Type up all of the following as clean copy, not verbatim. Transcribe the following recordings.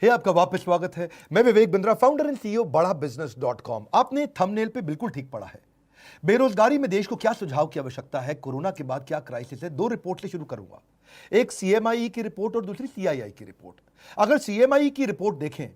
हे आपका वापस स्वागत है। मैं Vivek Bindra, founder and CEO बड़ा बिजनेस .com। आपने थंबनेल पे बिल्कुल ठीक पढ़ा है। बेरोजगारी में देश को क्या सुझाव की आवश्यकता है, कोरोना के बाद क्या क्राइसिस है। दो रिपोर्ट से शुरू करूंगा, एक सीएमआई की रिपोर्ट और दूसरी सीआईआई की रिपोर्ट। अगर सीएमआई की रिपोर्ट देखें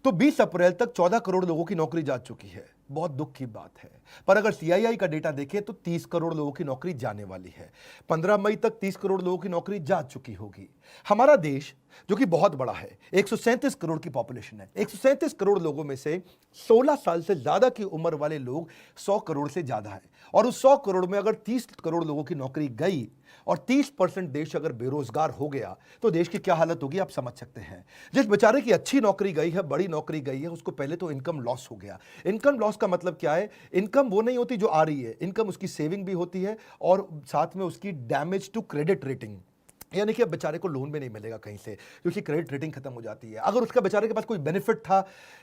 तो 20 अप्रैल तक 14 करोड़ लोगों की नौकरी जा चुकी है, बहुत दुख की बात है। पर अगर सीआईआई का डेटा देखें तो 30 करोड़ लोगों की नौकरी जाने वाली है। 15 मई तक 30 करोड़ लोगों की नौकरी जा चुकी होगी। हमारा देश जो कि बहुत बड़ा है, 137 करोड़ की पॉपुलेशन है। 137 करोड़ लोगों में से 16 साल से ज्यादा की उम्र वाले लोग 100 करोड़ से ज्यादा है। और उस 100 करोड़ में अगर 30 करोड़ लोगों की नौकरी गई और 30% देश अगर बेरोजगार हो गया तो देश की क्या हालत होगी आप समझ सकते हैं। जिस बेचारे की अच्छी नौकरी गई है, बड़ी नौकरी गई है, उसको पहले तो इनकम लॉस हो गया। इनकम लॉस का मतलब क्या है? इनकम वो नहीं होती जो आ रही है, इनकम उसकी सेविंग भी होती है और साथ में उसकी डैमेज टू क्रेडिट रेटिंग, यानी कि अब बेचारे को लोन भी नहीं मिलेगा कहीं से क्योंकि क्रेडिट रेटिंग खत्म हो जाती है। अगर उसका बेचारे के पास कोई बेनिफिट था,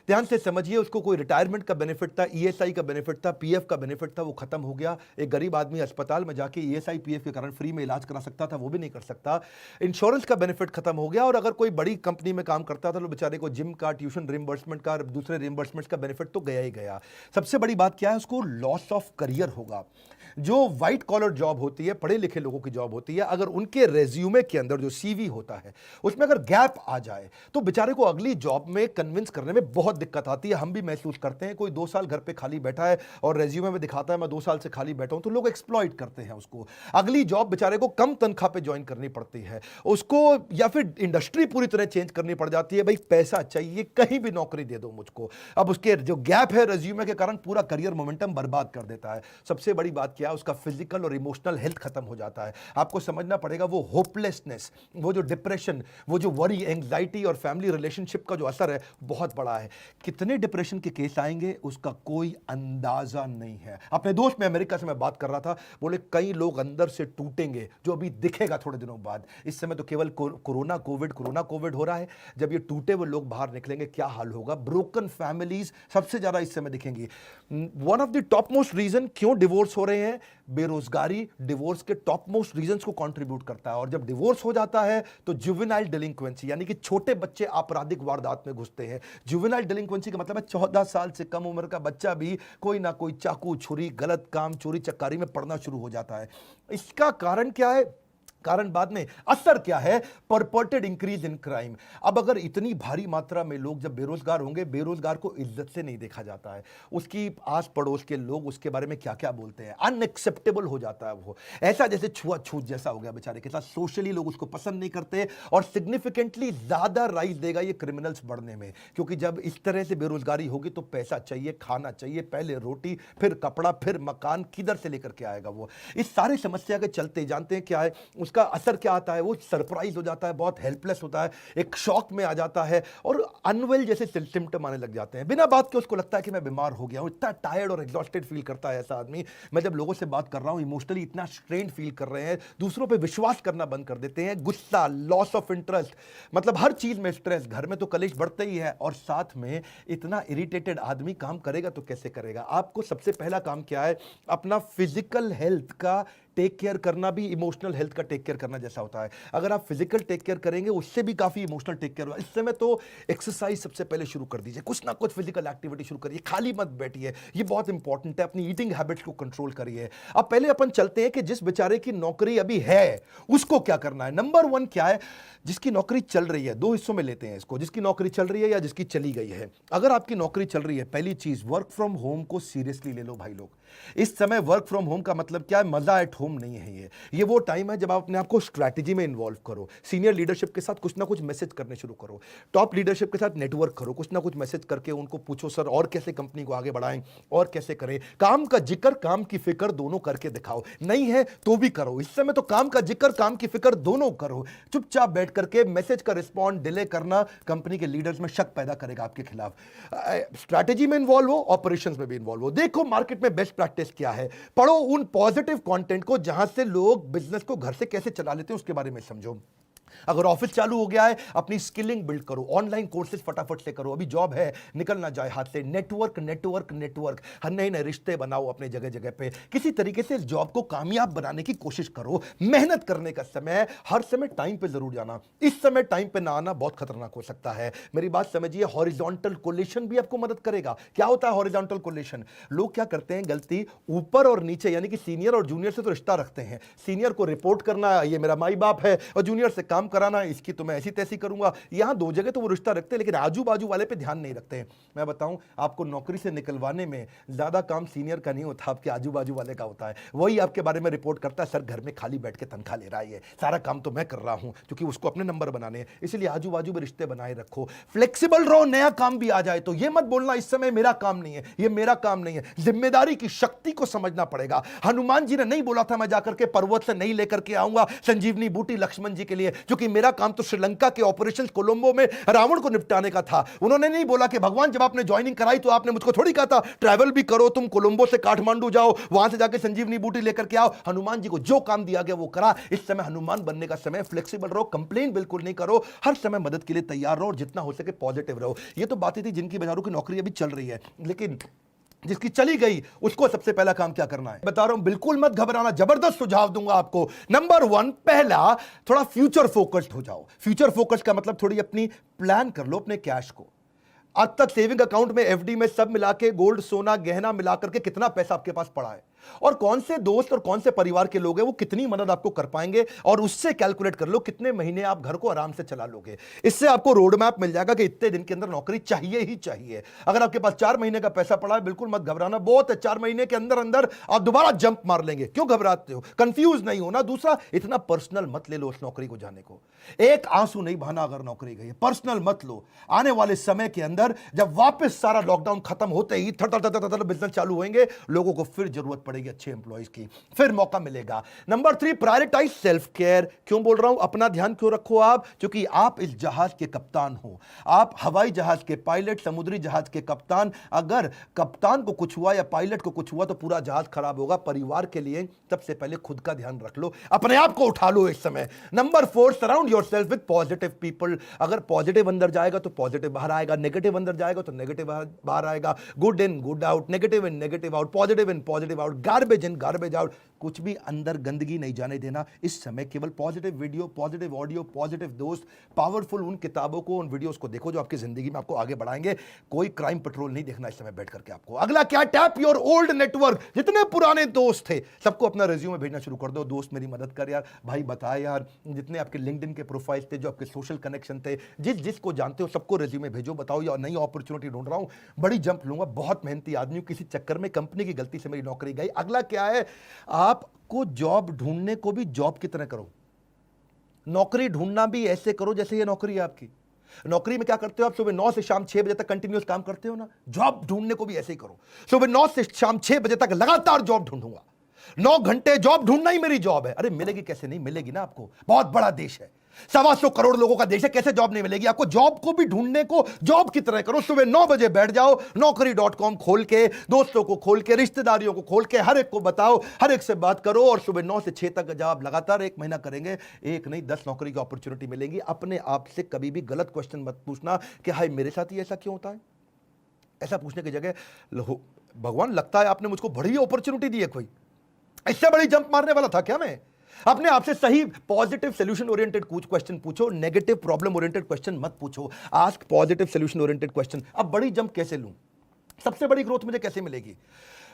ध्यान से समझिए, उसको कोई रिटायरमेंट का बेनिफिट था, ईएसआई का बेनिफिट था, पीएफ का बेनिफिट था, वो खत्म हो गया। एक गरीब आदमी अस्पताल में जाके ईएसआई पीएफ के कारण फ्री में इलाज करा सकता था, वो भी नहीं कर सकता। इंश्योरेंस का बेनिफिट खत्म हो गया। और अगर कोई बड़ी कंपनी में काम करता था तो बेचारे को जिम का, ट्यूशन रिम्बर्समेंट का, दूसरे रिम्बर्समेंट का बेनिफिट तो गया ही गया। सबसे बड़ी बात क्या है? उसको लॉस ऑफ करियर होगा। जो व्हाइट कॉलर जॉब होती है, पढ़े लिखे लोगों की जॉब होती है, अगर उनके रेज्यूमे के अंदर जो सीवी होता है उसमें अगर गैप आ जाए तो बेचारे को अगली जॉब में कन्विंस करने में बहुत दिक्कत आती है। हम भी महसूस करते हैं। कोई 2 साल घर पे खाली बैठा है और रेज्यूमे में दिखाता है मैं 2 साल से खाली बैठा हूं, तो लोग एक्सप्लॉइट करते हैं उसको। अगली जॉब बेचारे को कम तनख्वाह पे ज्वाइन करनी पड़ती है उसको, या फिर इंडस्ट्री पूरी तरह चेंज करनी पड़ जाती है। भाई पैसा चाहिए, कहीं भी नौकरी दे दो मुझको। अब उसके जो गैप है रेज्यूमे के कारण पूरा करियर मोमेंटम बर्बाद कर देता है। सबसे बड़ी बात क्या है? उसका फिजिकल और इमोशनल हेल्थ खत्म हो जाता है। आपको समझना पड़ेगा, वो होपलेसनेस, वो जो डिप्रेशन, वो जो वरी, एंग्जाइटी और फैमिली रिलेशनशिप का जो असर है बहुत बड़ा है। कितने डिप्रेशन के केस आएंगे उसका कोई अंदाजा नहीं है। अपने दोस्त में अमेरिका से मैं बात कर रहा था, बोले कई लोग अंदर से टूटेंगे जो अभी दिखेगा थोड़े दिनों बाद। इस समय तो केवल कोरोना कोविड हो रहा है। जब ये टूटे हुए लोग बाहर निकलेंगे क्या हाल होगा? ब्रोकन फैमिलीज सबसे ज्यादा इस समय दिखेंगी। One of the top most reason क्यों डिवोर्स हो रहे हैं, बेरोजगारी डिवोर्स के टॉप मोस्ट रीजंस को कंट्रीब्यूट करता है। और जब डिवोर्स हो जाता है तो जुवेनाइल डिलिंक्वेंसी, यानी कि छोटे बच्चे आपराधिक वारदात में घुसते हैं। जुवेनाइल डिलिंक्वेंसी का मतलब है 14 साल से कम उम्र का बच्चा भी कोई ना कोई चाकू, छुरी, गलत काम, चोरी चक्कारी में पड़ना शुरू हो जाता है। इसका कारण क्या है? कारण बाद में, असर क्या है? परपर्टेड इंक्रीज इन क्राइम। अब अगर इतनी भारी मात्रा में लोग जब बेरोजगार होंगे, बेरोजगार को इज्जत से नहीं देखा जाता है। उसकी आस पड़ोस के लोग उसके बारे में क्या क्या बोलते हैं, अनएक्सेप्टेबल हो जाता है। वो ऐसा जैसे छुआछूत जैसा हो गया बेचारे के साथ। सोशली लोग उसको पसंद नहीं करते और सिग्निफिकेंटली ज्यादा राइज देगा ये क्रिमिनल्स बढ़ने में। क्योंकि जब इस तरह से बेरोजगारी होगी तो पैसा चाहिए, खाना चाहिए, पहले रोटी, फिर कपड़ा, फिर मकान, किधर से लेकर के आएगा वो? इस सारी समस्या के चलते जानते हैं क्या है उसका असर क्या आता है? वो सरप्राइज हो जाता है, बहुत हेल्पलेस होता है, एक शॉक में आ जाता है और अनवेल जैसे सिम्टम आने लग जाते हैं। बिना बात के उसको लगता है कि मैं बीमार हो गया हूं। इतना टायर्ड और एग्जॉस्टेड फील करता है ऐसा आदमी। मैं जब लोगों से बात कर रहा हूं, इमोशनली इतना स्ट्रेन फील कर रहे हैं, दूसरों पे विश्वास करना बंद कर देते हैं, गुस्सा, लॉस ऑफ इंटरेस्ट, मतलब हर चीज में स्ट्रेस, घर में तो कलेश बढ़ता ही है और साथ में इतना इरिटेटेड आदमी काम करेगा तो कैसे करेगा? आपको सबसे पहला काम क्या है? अपना फिजिकल हेल्थ का टेक केयर करना भी इमोशनल हेल्थ का टेक केयर करना जैसा होता है। अगर आप फिजिकल टेक केयर करेंगे उससे भी काफी इमोशनल टेक केयर होगा। इस समय तो एक्सरसाइज सबसे पहले शुरू कर दीजिए, कुछ ना कुछ फिजिकल एक्टिविटी शुरू करिए, खाली मत बैठिए, ये बहुत इंपॉर्टेंट है। अपनी ईटिंग हैबिट्स को कंट्रोल करिए। अब पहले अपन चलते हैं कि जिस बेचारे की नौकरी अभी है उसको क्या करना है। नंबर 1 क्या है? जिसकी नौकरी चल रही है, 2 हिस्सों में लेते हैं इसको, जिसकी नौकरी चल रही है या जिसकी चली गई है। अगर आपकी नौकरी चल रही है, पहली चीज वर्क फ्रॉम होम को सीरियसली ले लो भाई लोग। इस समय वर्क फ्रॉम होम का मतलब क्या है? मजा एट होम नहीं है। ये वो टाइम है जब आप अपने आप को स्ट्रैटेजी में इन्वॉल्व करो, सीनियर लीडरशिप के साथ कुछ ना कुछ मैसेज करने शुरू करो, टॉप लीडरशिप के साथ नेटवर्क करो, कुछ ना कुछ मैसेज करके उनको पूछो सर और कैसे कंपनी को आगे बढ़ाएं और कैसे करें। काम का जिक्र, काम की फिक्र दोनों करके दिखाओ। नहीं है तो भी करो। इस समय तो काम का जिक्र, काम की फिक्र दोनों करो। चुपचाप बैठ करके मैसेज का रिस्पॉन्ड डिले करना कंपनी के लीडर्स में शक पैदा करेगा आपके खिलाफ। स्ट्रैटेजी में इन्वॉल्व हो, ऑपरेशंस में भी इन्वॉल्व हो। देखो मार्केट में बेस्ट प्रैक्टिस क्या है, पढ़ो उन पॉजिटिव कंटेंट को जहां से लोग बिजनेस को घर से कैसे चला लेते हैं उसके बारे में समझो। अगर ऑफिस चालू हो गया है, अपनी स्किलिंग बिल्ड करो, ऑनलाइन कोर्सेज फटाफट से करो, अभी जॉब है निकल ना जाए हाथ से। नेटवर्क नेटवर्क नेटवर्क, हर नए नए रिश्ते बनाओ अपने जगह जगह पे, किसी तरीके से इस जॉब को कामयाब बनाने की कोशिश करो। मेहनत करने का समय, हर समय टाइम पे जरूर जाना, इस समय टाइम पे ना आना बहुत खतरनाक हो सकता है। मेरी बात समझिए, हॉरिजॉन्टल कोलेशन भी आपको मदद करेगा। क्या होता है हॉरिजॉन्टल कोलेशन? लोग क्या करते हैं गलती, ऊपर और नीचे यानी कि सीनियर और जूनियर से तो रिश्ता रखते हैं, सीनियर को रिपोर्ट करना, ये मेरा माई बाप है, और जूनियर से काम कराना, इसकी तो मैं ऐसी तैसी करूंगा। यहां दो जगह तो वो रिश्ता रखते हैं, लेकिन आजू बाजू वाले पे ध्यान नहीं रखते हैं। मैं बताऊं, आपको नौकरी से निकलवाने में ज्यादा काम सीनियर का नहीं होता, आपके आजू बाजू वाले का होता है। वही आपके बारे में रिपोर्ट करता है, सर घर में खाली बैठ के तनख्वाह ले रहा है, सारा काम तो मैं कर रहा हूं, क्योंकि उसको अपने नंबर बनाने हैं। इसलिए आजू बाजू में रिश्ते बनाए रखो, फ्लेक्सिबल रहो। नया काम भी आ जाए तो ये मत बोलना इस समय मेरा काम नहीं है, ये मेरा काम नहीं है। जिम्मेदारी की शक्ति को समझना पड़ेगा। हनुमान जी ने नहीं बोला था मैं जाकर के पर्वत से नहीं लेकर के आऊंगा संजीवनी बूटी लक्ष्मण जी के लिए, क्योंकि मेरा काम तो श्रीलंका के ऑपरेशन कोलंबो में रावण को निपटाने का था। उन्होंने नहीं बोला कि भगवान जब आपने ज्वाइनिंग कराई तो आपने मुझको थोड़ी कहा था ट्रैवल भी करो, तुम कोलंबो से काठमांडू जाओ, वहां से जाके संजीवनी बूटी लेकर के आओ। हनुमान जी को जो काम दिया गया वो करा। इस समय हनुमान बनने का समय, फ्लेक्सिबल रहो, कंप्लेन बिल्कुल नहीं करो, हर समय मदद के लिए तैयार रहो और जितना हो सके पॉजिटिव रहो। ये तो बातें थी जिनकी बाजारों की नौकरी अभी चल रही है, लेकिन जिसकी चली गई उसको सबसे पहला काम क्या करना है बता रहा हूं, बिल्कुल मत घबराना, जबरदस्त सुझाव दूंगा आपको। नंबर 1, पहला, थोड़ा फ्यूचर फोकस्ड हो जाओ। फ्यूचर फोकस का मतलब थोड़ी अपनी प्लान कर लो अपने कैश को। आज तक सेविंग अकाउंट में, एफडी में सब मिला के, गोल्ड सोना गहना मिला करके कितना पैसा आपके पास पड़ा है, और कौन से दोस्त और कौन से परिवार के लोग हैं वो कितनी मदद आपको कर पाएंगे, और उससे कैलकुलेट कर लो कितने महीने आप घर को आराम से चला लोगे। इससे आपको रोड मैप मिल जाएगा कि इतने दिन के अंदर नौकरी चाहिए ही चाहिए। अगर आपके पास 4 महीने का पैसा पड़ा है, बिल्कुल मत घबराना, बहुत है, 4 महीने के अंदर अंदर आप दोबारा जंप मार लेंगे। क्यों घबराते हो? कंफ्यूज नहीं होना। दूसरा, इतना पर्सनल मत ले लो उस नौकरी को जाने को, एक आंसू नहीं बहाना अगर नौकरी गई है, पर्सनल मत लो। आने वाले समय के अंदर जब वापस सारा लॉकडाउन खत्म होते ही बिजनेस चालू होंगे, लोगों को फिर जरूरत पड़ेगी अच्छे एम्प्लॉइज की, फिर मौका मिलेगा। Number 3, prioritize self care. क्यों बोल रहा हूं अपना ध्यान क्यों रखो आप? क्योंकि आप इस जहाज के कप्तान हो, आप हवाई जहाज के पायलट, समुद्री जहाज के कप्तान। अगर कप्तान को कुछ हुआ या पायलट को कुछ हुआ तो पूरा जहाज खराब होगा। परिवार के लिए सबसे पहले खुद का ध्यान रख लो, अपने आप को उठा लो इस समय। Number 4, surround yourself with positive people. अगर पॉजिटिव अंदर जाएगा तो पॉजिटिव बाहर आएगा, नेगेटिव अंदर जाएगा तो नेगेटिव बाहर आएगा। Good in good out, negative in negative out, positive in positive out, garbage in garbage out. कुछ भी अंदर गंदगी नहीं जाने देना इस समय। केवल positive video, positive audio, positive दोस्त, पावरफुल उन किताबों को, उन वीडियोस को देखो जो आपकी जिंदगी में आपको आगे बढ़ाएंगे। कोई क्राइम पेट्रोल नहीं देखना इस समय बैठ करके आपको। अगला क्या? Tap your old network. जितने पुराने दोस्त थे सबको अपना रिज्यूमे भेजना शुरू कर दो। दोस्त मेरी मदद कर यार, भाई बता यार, जितने आपके लिंक्डइन के प्रोफाइल थे, जो आपके सोशल कनेक्शन थे, जिसको जानते हो सबको रिज्यूमे भेजो। बताओ यार नई अपॉर्चुनिटी ढूंढ रहा हूं, बड़ी जंप लूंगा, बहुत मेहनती आदमी हूं, किसी चक्कर में कंपनी की गलती से मेरी नौकरी गई। अगला क्या है? आपको जॉब ढूंढने को भी जॉब की तरह करो, नौकरी ढूंढना भी ऐसे करो जैसे ये नौकरी है आपकी। नौकरी में क्या करते हो आप? सुबह 9 से शाम 6 बजे तक कंटिन्यूअस काम करते हो ना, जॉब ढूंढने को भी ऐसे ही करो। सुबह 9 से शाम 6 बजे तक लगातार जॉब ढूंढूंगा, 9 घंटे जॉब ढूंढना ही मेरी जॉब है। अरे मिलेगी कैसे? नहीं मिलेगी ना आपको, बहुत बड़ा देश है, 125 करोड़ लोगों का देश है, कैसे जॉब नहीं मिलेगी आपको? जॉब को भी ढूंढने को जॉब की तरह करो। सुबह 9 बजे बैठ जाओ, naukri.com खोल के, दोस्तों को खोल के, रिश्तेदारियों को खोल के, हर एक को बताओ, हर एक से बात करो, और सुबह 9 से 6 तक जब आप लगातार 1 महीना करेंगे, एक नहीं 10 नौकरी की अपॉर्चुनिटी मिलेगी। अपने आप से कभी भी गलत क्वेश्चन मत पूछना कि हाय मेरे साथ ही ऐसा क्यों होता है। ऐसा पूछने की जगह भगवान लगता है आपने मुझको बड़ी अपॉर्चुनिटी दी है, कोई इससे बड़ी जंप मारने वाला था क्या मैं? अपने आप से सही पॉजिटिव सोल्यूशन ओरिएंटेड कुछ क्वेश्चन पूछो, नेगेटिव प्रॉब्लम ओरिएंटेड क्वेश्चन मत पूछो। Ask positive solution oriented question. अब बड़ी जंप कैसे लूं? सबसे बड़ी ग्रोथ मुझे कैसे मिलेगी?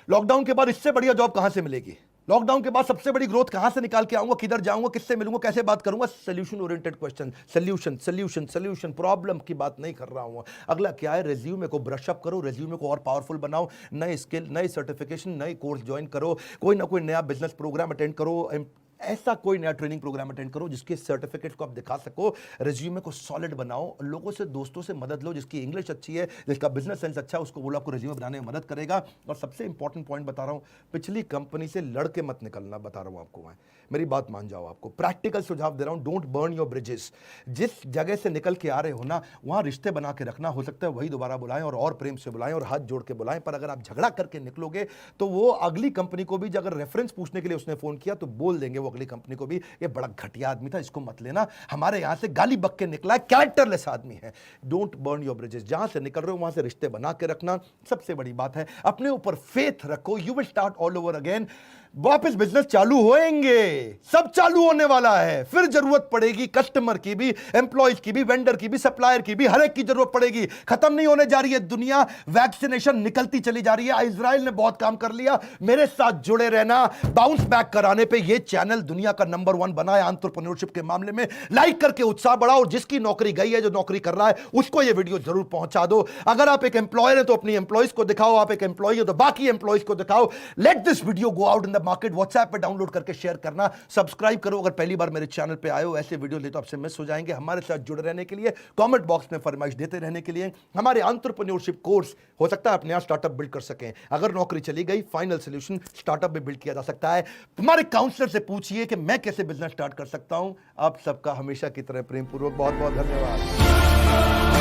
लॉकडाउन के बाद इससे बढ़िया जॉब कहां से मिलेगी? लॉकडाउन के बाद सबसे बड़ी ग्रोथ कहां से निकाल के आऊंगा? किधर जाऊंगा? किससे मिलूंगा? कैसे बात करूंगा? Solution oriented question, solution solution solution, problem की बात नहीं कर रहा हूं। अगला क्या है? रिज्यूमे को ब्रश अप करो, रिज्यूमे को और पावरफुल बनाओ, नए स्किल, नए सर्टिफिकेशन, नए कोर्स ज्वाइन करो, कोई ना कोई नया बिजनेस प्रोग्राम अटेंड करो, ऐसा कोई नया ट्रेनिंग प्रोग्राम अटेंड करो जिसके सर्टिफिकेट को आप दिखा सको। रिज्यूमे को सॉलिड बनाओ, लोगों से, दोस्तों से मदद लो, जिसकी इंग्लिश अच्छी है, जिसका बिजनेस सेंस अच्छा है, उसको बोलो आपको रिज्यूमे बनाने में मदद करेगा। और सबसे इंपॉर्टेंट पॉइंट बता रहा हूं, पिछली कंपनी से लड़के मत निकलना, बता रहा हूं आपको मैं, मेरी बात मान जाओ। आपको प्रैक्टिकल सुझाव दे रहा हूं, डोंट बर्न योर ब्रिजेस। जिस जगह से निकल के आ रहे हो ना, वहां रिश्ते बना के रखना। हो सकता है वही दोबारा बुलाएं और प्रेम से बुलाएं और हाथ जोड़ के बुलाएं, पर अगर आप झगड़ा करके निकलोगे तो वो अगली कंपनी को भी अगर रेफरेंस पूछने के लिए उसने फोन किया तो बोल देंगे वो अगली कंपनी को भी, ये बड़ा घटिया आदमी था, इसको मत लेना, हमारे यहां से गाली बक के निकला है, कैरेक्टरलेस आदमी है। डोंट बर्न योर ब्रिजेस, जहां से निकल रहे हो वहां से रिश्ते बना के रखना सबसे बड़ी बात है। अपने ऊपर फेथ रखो, you will start all over again. वापस बिजनेस चालू होएंगे, सब चालू होने वाला है, फिर जरूरत पड़ेगी कस्टमर की भी, एम्प्लॉयज की भी, वेंडर की भी, सप्लायर की भी, हर एक की जरूरत पड़ेगी। खत्म नहीं होने जा रही है दुनिया, वैक्सीनेशन निकलती चली जा रही है। इजराइल ने बहुत काम कर लिया, मेरे साथ जुड़े रहना। बाउंस बैक कराने पे ये चैनल दुनिया का नंबर 1 बना है एंटरप्रेन्योरशिप के मामले में। लाइक करके उत्साह बढ़ाओ, और जिसकी नौकरी गई है, जो नौकरी कर रहा है, उसको ये वीडियो जरूर पहुंचा दो। अगर आप एक एम्प्लॉयर है तो अपनी एम्प्लॉयज को दिखाओ, आप एक एम्प्लॉय हो तो बाकी एम्प्लॉयज को दिखाओ। Let this video go out in the market. WhatsApp पे डाउनलोड करके शेयर करना, सब्सक्राइब करो अगर पहली बार मेरे चैनल पे आए हो। ऐसे वीडियो ले तो आपसे मिस हो जाएंगे। हमारे साथ जुड़े रहने के लिए, कमेंट बॉक्स में फरमाइश देते रहने के लिए, हमारे एंटरप्रेन्योरशिप कोर्स, हो सकता है आप नया स्टार्टअप बिल्ड कर सकें। अगर नौकरी चली गई, फाइनल सोल्यूशन स्टार्टअप भी बिल्ड किया जा सकता है। तुम्हारे काउंसलर से पूछिए कि मैं कैसे बिजनेस स्टार्ट कर सकता हूं। आप सबका हमेशा की तरह प्रेम पूर्वक बहुत बहुत धन्यवाद।